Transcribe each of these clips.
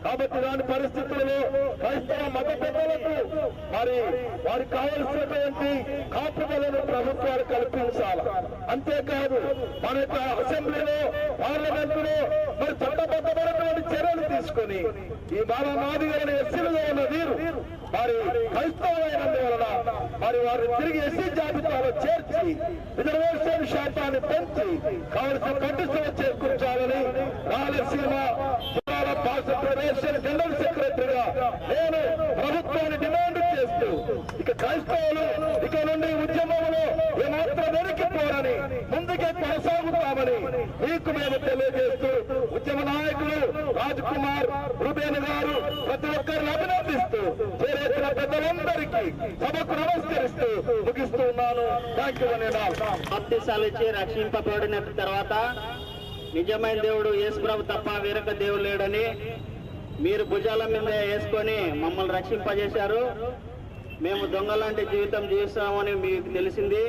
కాబట్టి ఇలాంటి పరిస్థితుల్లో క్రైస్తవ మత పెద్దలకు మరి వారికి కావలసినటువంటి కాపుదలను ప్రభుత్వాలు కల్పించాలి. అంతేకాదు మన యొక్క అసెంబ్లీలో పార్లమెంటులో మరి చట్టబద్ధమైనటువంటి చర్యలు తీసుకొని ఈ మాదిగలను ఎస్సీలుగా ఉన్న వీరు మరి క్రైస్తవులైనందువలన మరి వారిని తిరిగి ఎస్సీ జాబితాలో చేర్చి రిజర్వేషన్ శాతాన్ని పెంచి కావలసిన కండిషన్ చేకూర్చాలని రాయలసీమ ఫెడరేషన్ జనరల్ సెక్రటరీగా నేను ప్రభుత్వాన్ని డిమాండ్ చేస్తూ ఇక క్రైస్తవులు ఇక నుండి ఉద్యమంలో ఏమాత్రం వెనక్కిపోరని ముందుకే కొనసాగుతామని మీకు మేము తెలియజేస్తూ ఉద్యమ నాయకులు రాజ్ కుమార్ రూబేన్ గారు ప్రతి ఒక్కరిని అభినందిస్తూ చేరేసిన పెద్దలందరికీ సభకు నమస్కరిస్తూ ముగిస్తున్నాను. థ్యాంక్ యూ అని బాప్తిసాలు ఇచ్చి రక్షింపబడిన తర్వాత నిజమైన దేవుడు యేసు ప్రభు తప్ప వేరొక దేవుడు లేడని మీరు భుజాల మీద వేసుకొని మమ్మల్ని రక్షింపజేశారు. మేము దొంగలాంటి జీవితం జీవిస్తామని మీకు తెలిసింది.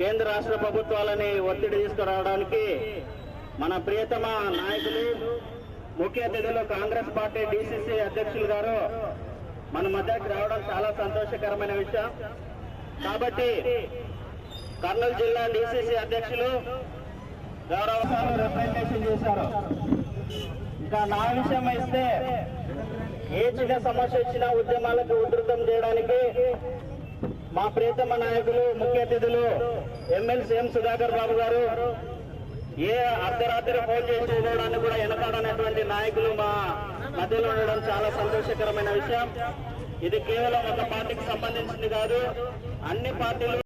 కేంద్ర రాష్ట్ర ప్రభుత్వాలని ఒత్తిడి తీసుకురావడానికి మన ప్రియతమ నాయకులు ముఖ్య అతిథులు కాంగ్రెస్ పార్టీ డిసిసి అధ్యక్షులు గారు మన మధ్యకి రావడం చాలా సంతోషకరమైన విషయం. కాబట్టి కర్నూలు జిల్లా డిసిసి అధ్యక్షులు గౌరవ రిప్రజెంటేషన్ చేశారు. ఇంకా నా విషయం ఇస్తే ఏ చిన్న సమస్య వచ్చినా ఉద్యమాలకు ఉధృతం చేయడానికి మా ప్రియతమ నాయకులు ముఖ్య అతిథులు ఎమ్మెల్సీ ఎం సుధాకర్ బాబు గారు ఏ అర్ధరాత్రి ఫోన్ చేసి ఇవ్వడానికి కూడా వెనకాడనటువంటి నాయకులు మా మధ్యలో ఉండడం చాలా సంతోషకరమైన విషయం. ఇది కేవలం ఒక పార్టీకి సంబంధించింది కాదు, అన్ని పార్టీలు